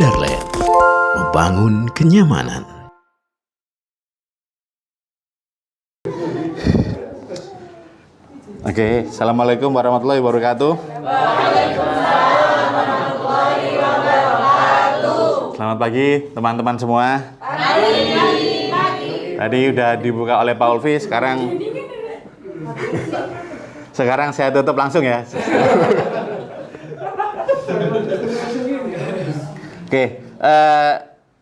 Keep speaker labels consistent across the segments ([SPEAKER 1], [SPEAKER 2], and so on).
[SPEAKER 1] Kadarland, membangun kenyamanan.
[SPEAKER 2] Oke, assalamualaikum warahmatullahi wabarakatuh.
[SPEAKER 3] Waalaikumsalam warahmatullahi wabarakatuh.
[SPEAKER 2] Selamat pagi teman-teman semua.
[SPEAKER 3] Pagi.
[SPEAKER 2] Tadi udah dibuka oleh Pak Ulfi, sekarang saya tutup langsung ya. Oke,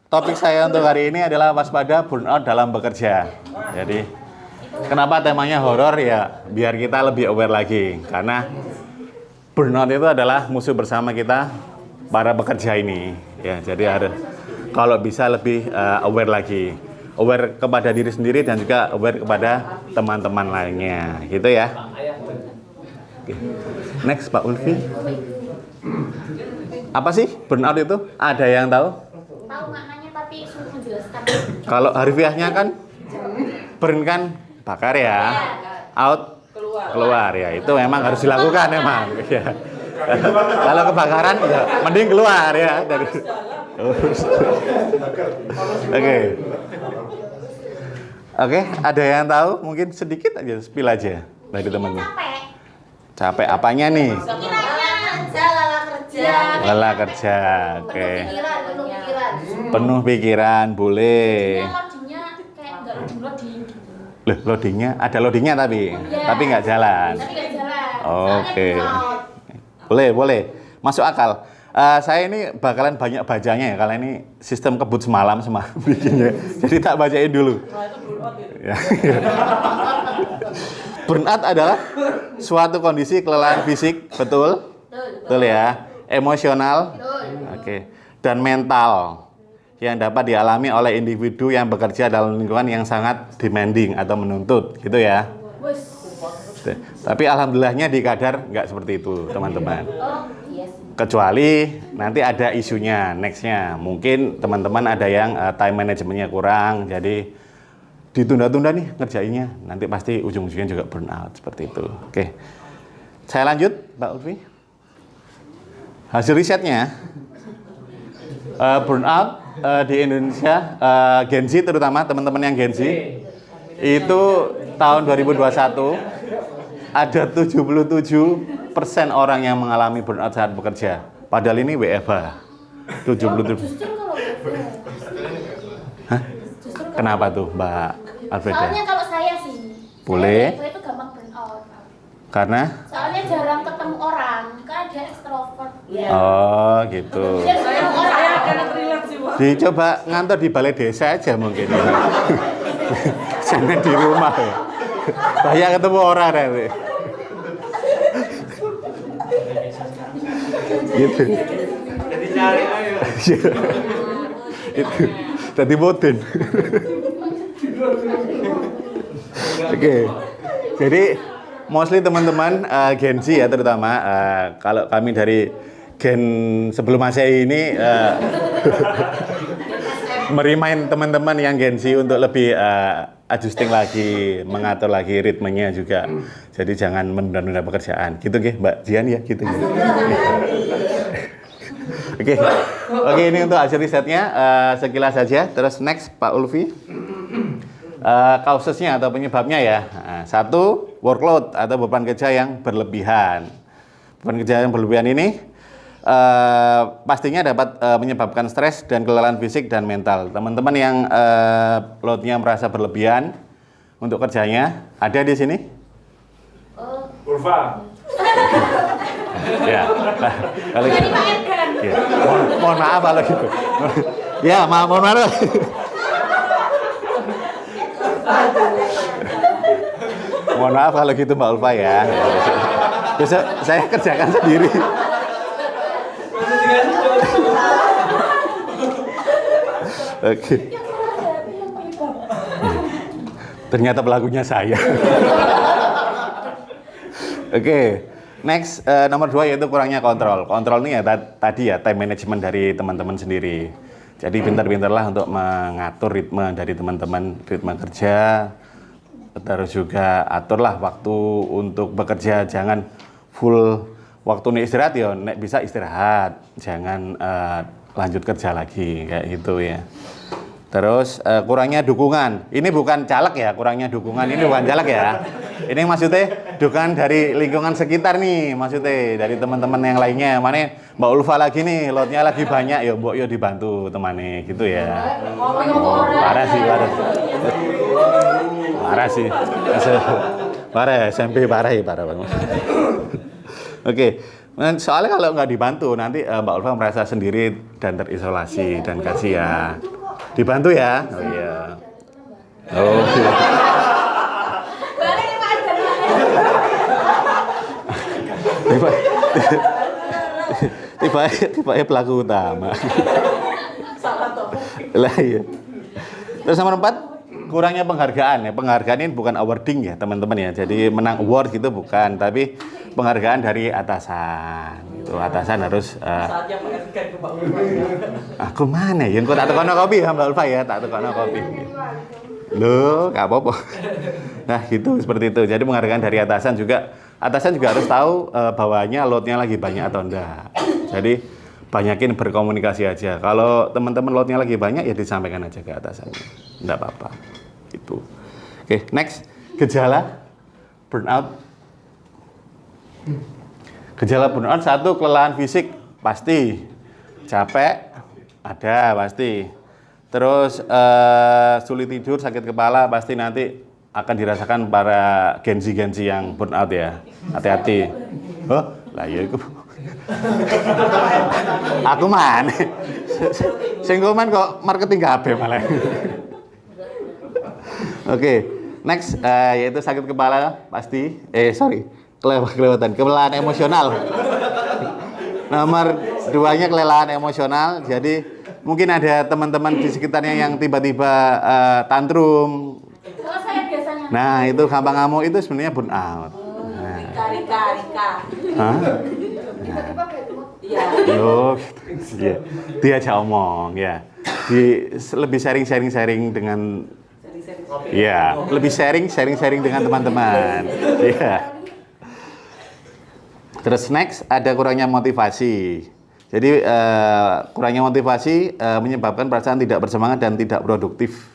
[SPEAKER 2] topik saya untuk hari ini adalah waspada burnout dalam bekerja. Jadi, kenapa temanya horor ya? Biar kita lebih aware lagi. Karena burnout itu adalah musuh bersama kita para pekerja ini. Ya, jadi harus kalau bisa lebih aware lagi. Aware kepada diri sendiri dan juga aware kepada teman-teman lainnya. Gitu ya. Oke. Next, Pak Ulfi. Apa sih burnout itu? Ada yang tahu?
[SPEAKER 3] Tahu maknanya tapi suruh menjelaskan.
[SPEAKER 2] Kalau harfiahnya kan burn kan bakar ya, out keluar ya, itu memang harus dilakukan memang. Ya. Kalau kebakaran ya mending keluar ya dari. Oke, ada yang tahu? Mungkin sedikit aja, spill aja dari teman-teman. Capek apanya nih? Lelah kerja, oke. Penuh pikiran, boleh.
[SPEAKER 3] Loadingnya kayak nggak loading.
[SPEAKER 2] Loh, loadingnya ada loadingnya tapi nggak jalan. Oke. Boleh. Masuk akal. Saya ini bakalan banyak bacanya ya, kalau ini sistem kebut semalam bikinnya. Jadi tak bacain dulu. Ya. Burnout adalah suatu kondisi kelelahan fisik, betul ya, emosional, oke, dan mental yang dapat dialami oleh individu yang bekerja dalam lingkungan yang sangat demanding atau menuntut, gitu ya. Tapi alhamdulillahnya di Kadar nggak seperti itu, teman-teman. Kecuali nanti ada isunya, nextnya. Mungkin teman-teman ada yang time manajemennya kurang, jadi ditunda-tunda nih ngerjainnya. Nanti pasti ujung-ujungnya juga burnout, seperti itu. Oke, saya lanjut, Mbak Ulfi. Hasil risetnya, burnout di Indonesia, Gen Z terutama, teman-teman yang Gen Z, itu tahun 2021 ada 77% orang yang mengalami burnout saat bekerja. Padahal ini WFH. 77. Hah? Kenapa tuh, Mbak Alfreda?
[SPEAKER 3] Soalnya kalau saya sih,
[SPEAKER 2] boleh.
[SPEAKER 3] Saya itu gampang burnout.
[SPEAKER 2] Karena?
[SPEAKER 3] Soalnya jarang ketemu orang, kan dia ekstrovert.
[SPEAKER 2] Oh, gitu.
[SPEAKER 3] Dia ketemu orang.
[SPEAKER 2] Dicoba ngantor di balai desa aja mungkin. Jangan di rumah ya. Banyak ketemu orang nanti. Gitu.
[SPEAKER 4] Jadi cari ayo.
[SPEAKER 2] Itu. Jadi moden. Oke. Jadi mostly teman-teman Gen Z ya terutama kalau kami dari Gen sebelum Masehi ini merimain teman-teman yang Gen Z untuk lebih adjusting lagi, mengatur lagi ritmenya juga. Jadi jangan menunda-nunda pekerjaan. Gitu nggih, Mbak Jian ya, gitu. Oke, ini untuk hasil risetnya sekilas saja. Terus next Pak Ulfi. Kasusnya atau penyebabnya ya. Satu, workload atau beban kerja yang berlebihan. Beban kerja yang berlebihan ini pastinya dapat menyebabkan stres dan kelelahan fisik dan mental. Teman-teman yang loadnya merasa berlebihan untuk kerjanya, ada di sini?
[SPEAKER 4] Ulfa.
[SPEAKER 2] Ya, kalau gitu. Ya. Mohon maaf kalau gitu. Ya, mohon maaf. Mohon maaf kalau gitu Mbak Ulfa ya. Besok saya kerjakan sendiri. Oke. Ternyata pelakunya saya. Oke. Next, nomor 2 yaitu kurangnya kontrol. Kontrol ini ya tadi ya time management dari teman-teman sendiri. Jadi pintar-pintarlah untuk mengatur ritme dari teman-teman, ritme kerja. Terus juga aturlah waktu untuk bekerja, jangan full waktu nek istirahat ya, nek bisa istirahat. Jangan lanjut kerja lagi kayak gitu ya. Terus kurangnya dukungan. Ini bukan caleg ya, kurangnya dukungan. Ini bukan caleg ya. Ini maksudnya dukungan dari lingkungan sekitar nih, maksudnya dari teman-teman yang lainnya. Mana Mbak Ulfa lagi nih, lotnya lagi banyak, ya Mbok yo dibantu temannya gitu ya. Parah sih, parah. Parah sih. Parah SMP parah ya, parah banget. Oke. Soalnya kalau nggak dibantu nanti Mbak Ulfa merasa sendiri dan terisolasi dan kasihan. Dibantu ya? Oh iya. Oh iya. Tiba pelaku utama. Lah iya. Terus nomor 4, kurangnya penghargaan ya. Penghargaan ini bukan awarding ya teman-teman ya. Jadi menang award gitu bukan, tapi penghargaan dari atasan. Itu atasan harus
[SPEAKER 4] Saatnya mengajukan ke Pak Ulfa.
[SPEAKER 2] aku mana ya? Engko tak tekono kopi ya Mbak Ulfa ya, tak tekono kopi. Loh, gak apa-apa. Nah, gitu seperti itu. Jadi penghargaan dari atasan juga harus tahu bahwanya lotnya lagi banyak atau enggak. Jadi banyakin berkomunikasi aja. Kalau teman-teman lotnya lagi banyak ya disampaikan aja ke atasannya. Enggak apa-apa. Itu. Oke, next. Gejala burnout. Gejala burnout 1, kelelahan fisik pasti. Capek ada pasti. Terus sulit tidur, sakit kepala pasti nanti akan dirasakan para gensi-gensi yang burnout ya. Hati-hati. Oh, lah iya iku. Aku mana? Sing man kok marketing kabeh malah. Oke, next yaitu sakit kepala pasti. Kelewatan, kelelahan emosional. Nomor 2-nya kelelahan emosional. Jadi mungkin ada teman-teman di sekitarnya yang tiba-tiba tantrum.
[SPEAKER 3] Kalau saya biasanya.
[SPEAKER 2] Nah, itu gampang ngamuk itu sebenarnya burnout.
[SPEAKER 3] Rika.
[SPEAKER 2] Hah?
[SPEAKER 3] Tiba-tiba kayak gitu.
[SPEAKER 4] Iya.
[SPEAKER 2] Loh, gitu. Iya. Diajak omong ya. Lebih sharing dengan iya, lebih sharing dengan teman-teman. Iya. Terus next ada kurangnya motivasi. Jadi kurangnya motivasi menyebabkan perasaan tidak bersemangat dan tidak produktif.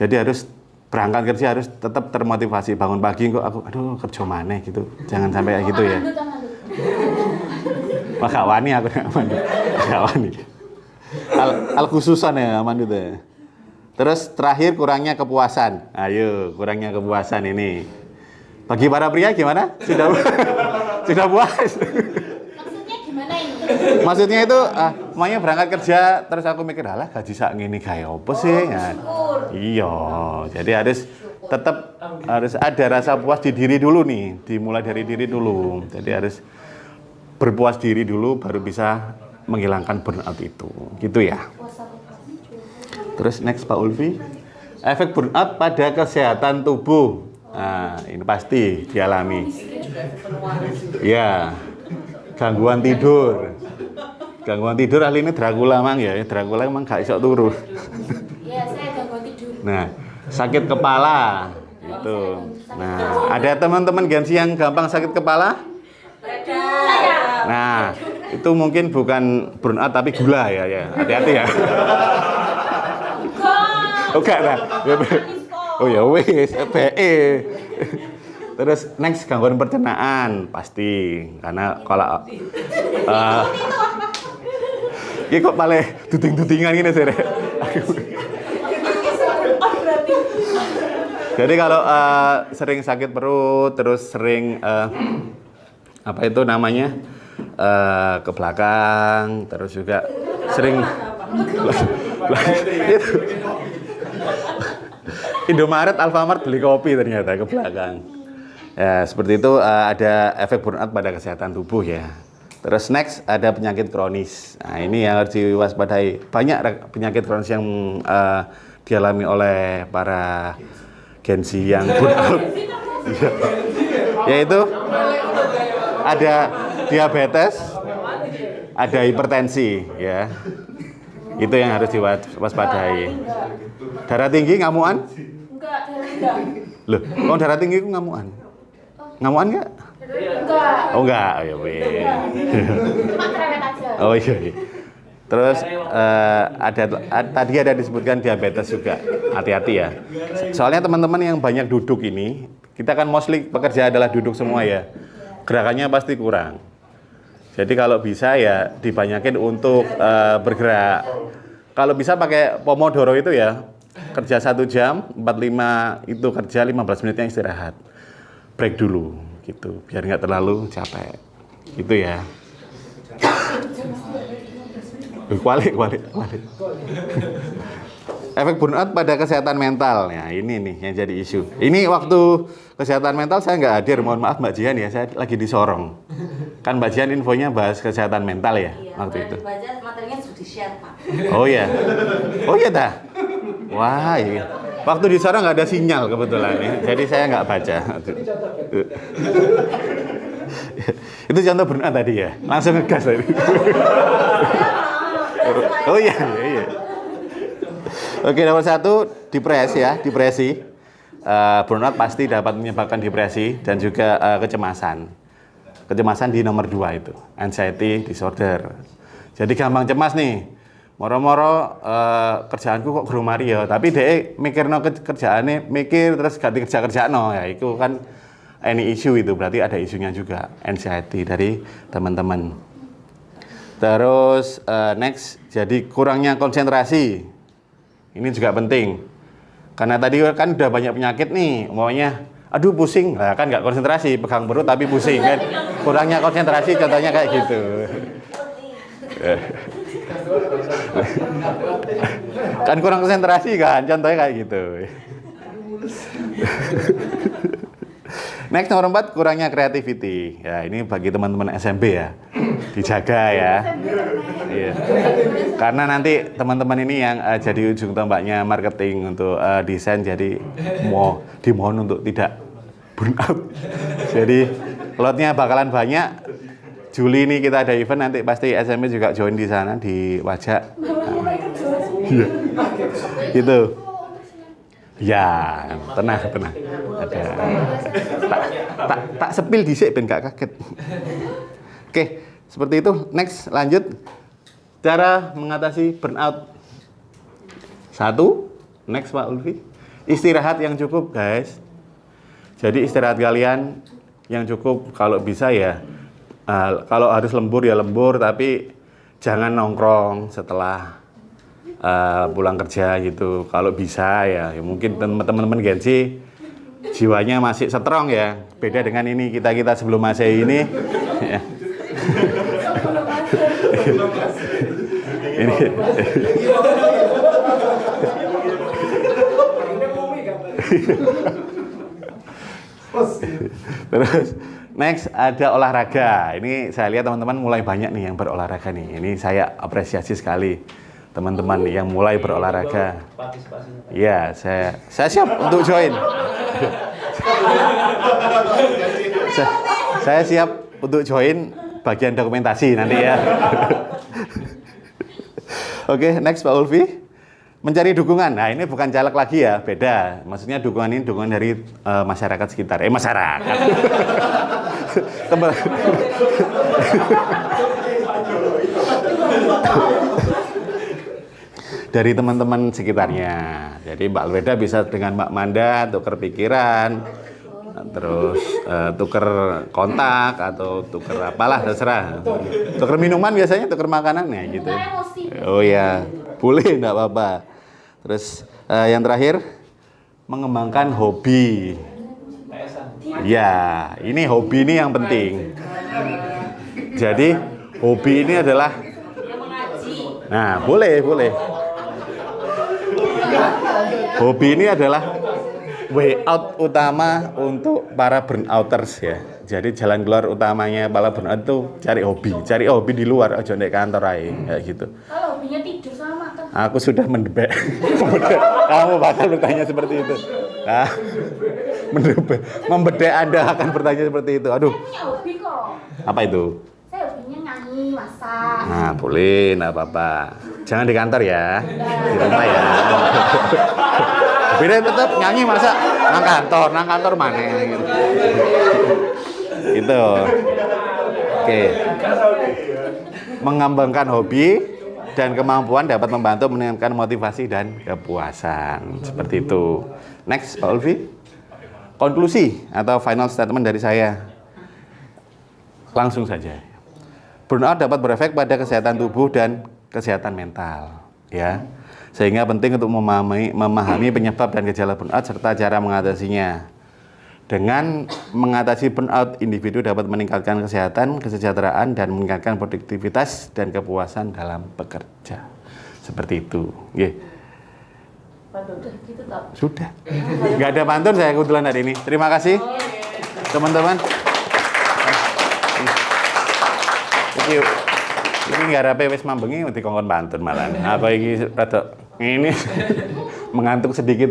[SPEAKER 2] Jadi harus berangkat kerja harus tetap termotivasi. Bangun pagi kok aku kerja maneh gitu. Jangan sampai kayak gitu ya. Wah, gak wani aku gak wani. Al khususan ya aman itu ya. Terus terakhir kurangnya kepuasan. Ayo, kurangnya kepuasan ini. Bagi para pria gimana? Sudah puas?
[SPEAKER 3] Maksudnya gimana ini?
[SPEAKER 2] Maksudnya itu, semuanya berangkat kerja, terus aku mikir, alah gaji sak ngene gawe apa sih? Ya, iya, jadi tetap harus ada rasa puas di diri dulu nih, dimulai dari diri dulu. Jadi harus berpuas diri dulu, baru bisa menghilangkan burnout itu, gitu ya. Terus next Pak Ulfi, efek burnout pada kesehatan tubuh. Nah, ini pasti dialami. Ya, gangguan tidur. Gangguan tidur ahli ini Dracula mang ya. Dracula emang gak iso turu.
[SPEAKER 3] Iya, saya gangguan tidur.
[SPEAKER 2] Nah, sakit kepala itu. Nah, ada teman-teman Gensi yang gampang sakit kepala? Nah, itu mungkin bukan burnout tapi gula ya. Hati-hati ya. Oke lah. Oh ya wis, BE. Terus next gangguan pencernaan pasti karena kalau ini kok malah duding-dudingan gini sih. Jadi kalau sering sakit perut, terus sering apa itu namanya ke belakang, terus juga sering itu Indomaret, Alfamart beli kopi ternyata ke belakang. Ya, seperti itu ada efek burnout pada kesehatan tubuh ya. Terus next ada penyakit kronis. Nah, ini yang harus diwaspadai. Banyak penyakit kronis yang dialami oleh para Gensi yang burnout. Yaitu ada diabetes, ada hipertensi ya. Itu yang harus diwaspadai. Darah tinggi ngamuan?
[SPEAKER 3] Enggak, enggak.
[SPEAKER 2] Loh, kalau darah tinggi itu ngamuan? Ngamuan nggak?
[SPEAKER 3] Enggak.
[SPEAKER 2] Oh enggak, oh ya weh.
[SPEAKER 3] Cuma cerewet aja.
[SPEAKER 2] Oh iya. Terus tadi ada disebutkan diabetes juga, hati-hati ya. Soalnya teman-teman yang banyak duduk ini, kita kan mostly pekerja adalah duduk semua ya. Gerakannya pasti kurang. Jadi kalau bisa ya dibanyakin untuk bergerak. Kalau bisa pakai Pomodoro itu ya, kerja 1 jam, 45 itu kerja, 15 menitnya istirahat. Break dulu gitu, biar nggak terlalu capek. Gitu ya. Kualik. Efek burnout pada kesehatan mental. Nah, ini nih yang jadi isu. Ini waktu kesehatan mental saya nggak hadir, mohon maaf Mbak Jian ya, saya lagi di Sorong. Kan Mbak Jian infonya bahas kesehatan mental ya, waktu itu.
[SPEAKER 3] Dibaca materinya sudah di-share, Pak.
[SPEAKER 2] Oh iya. Oh iya dah. Wah, iya. Waktu di Sorong nggak ada sinyal kebetulan ya, jadi saya nggak baca. Itu contoh burnout tadi ya, langsung ngegas tadi. Oh iya. Oke, nomor 1 depresi. Burnout pasti dapat menyebabkan depresi dan juga kecemasan. Kecemasan di nomor 2 itu, anxiety disorder. Jadi gampang cemas nih. Moro-moro kerjaanku kok grumari ya, tapi dia mikirno kerjaannya, mikir terus ganti kerjaan ya, itu kan any issue itu berarti ada isunya juga, anxiety dari teman-teman. Terus next, jadi kurangnya konsentrasi. Ini juga penting. Karena tadi kan udah banyak penyakit nih, maunya aduh pusing, lah kan nggak konsentrasi, pegang perut tapi pusing kan. Kurangnya konsentrasi contohnya kayak gitu. Kan kurang konsentrasi kan, contohnya kayak gitu. Next nomor 4, kurangnya creativity. Ya, ini bagi teman-teman SMB ya. Dijaga ya. Iya. Karena nanti teman-teman ini yang jadi ujung tombaknya marketing untuk desain, jadi dimohon untuk tidak burn out. Jadi lotnya bakalan banyak. Juli ini kita ada event, nanti pasti SMB juga join di sana di Wajak. Iya. Gitu. Ya, tenang. Ada. Tak sepil dhisik ben gak kaget. Oke, seperti itu. Next, lanjut. Cara mengatasi burnout. 1, next Pak Ulfi. Istirahat yang cukup, guys. Jadi istirahat kalian yang cukup, kalau bisa ya. Kalau harus lembur ya lembur, tapi jangan nongkrong setelah pulang kerja gitu. Kalau bisa ya mungkin teman-teman Gensi jiwanya masih strong ya. Beda dengan ini kita sebelum Masehi ini. Ya. Ini. Terus next ada olahraga. Ini saya lihat teman-teman mulai banyak nih yang berolahraga nih. Ini saya apresiasi sekali. Teman-teman yang mulai berolahraga. Iya, saya siap untuk join. Saya siap untuk join bagian dokumentasi nanti ya. Oke, next Pak Ulfi. Mencari dukungan. Nah, ini bukan caleg lagi ya, beda. Maksudnya dukungan ini dukungan dari masyarakat sekitar. Masyarakat. Dari teman-teman sekitarnya. Jadi Mbak Alweda bisa dengan Mbak Manda tukar pikiran, terus tukar kontak atau tukar apalah terserah. Tukar minuman biasanya, tukar makanan ya gitu. Oh ya, boleh enggak apa-apa. Terus yang terakhir mengembangkan hobi. Ya, ini hobi ini yang penting. Jadi hobi ini adalah nah, boleh. Hobi ini adalah way out utama untuk para burnouters ya. Jadi jalan keluar utamanya para burnout itu cari hobi di luar, aja nek kantor aja kayak gitu.
[SPEAKER 3] Kalau hobinya tidur sama makan.
[SPEAKER 2] Aku sudah mendebak. Kamu bakal bertanya seperti itu. Nah, membedek Anda akan bertanya seperti itu. Aduh.
[SPEAKER 3] Saya punya hobi kok.
[SPEAKER 2] Apa itu?
[SPEAKER 3] Saya hobinya nyanyi, masak.
[SPEAKER 2] Nah, boleh, enggak apa-apa. Jangan di kantor ya. Di rumah ya. Beda tetap nyanyi masak nang kantor mana gitu. Gitu. Oke. Mengembangkan hobi dan kemampuan dapat membantu meningkatkan motivasi dan kepuasan. Seperti itu. Next, Pak Ulfi. Konklusi atau final statement dari saya. Langsung saja. Burnout dapat berefek pada kesehatan tubuh dan kesehatan mental, ya. Sehingga penting untuk memahami penyebab dan gejala burnout serta cara mengatasinya. Dengan mengatasi burnout, individu dapat meningkatkan kesehatan, kesejahteraan, dan meningkatkan produktivitas dan kepuasan dalam bekerja. Seperti itu. Oke.
[SPEAKER 3] Udah gitu toh.
[SPEAKER 2] Sudah. Nggak ada pantun saya kebetulan hari ini. Terima kasih, teman-teman. Ini nggak rapi wis mambengi dikongkon pantun malah. Apa iki rada ini mengantuk sedikit.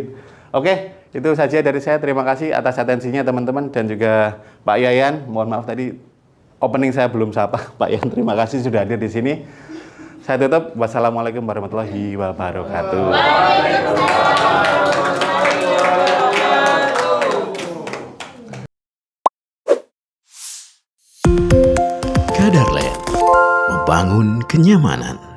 [SPEAKER 2] Oke, itu saja dari saya. Terima kasih atas atensinya teman-teman dan juga Pak Yayan. Mohon maaf tadi opening saya belum sapa. Pak Yayan, terima kasih sudah hadir di sini. Saya tutup. Wassalamualaikum warahmatullahi wabarakatuh.
[SPEAKER 1] Kadarland, membangun kenyamanan.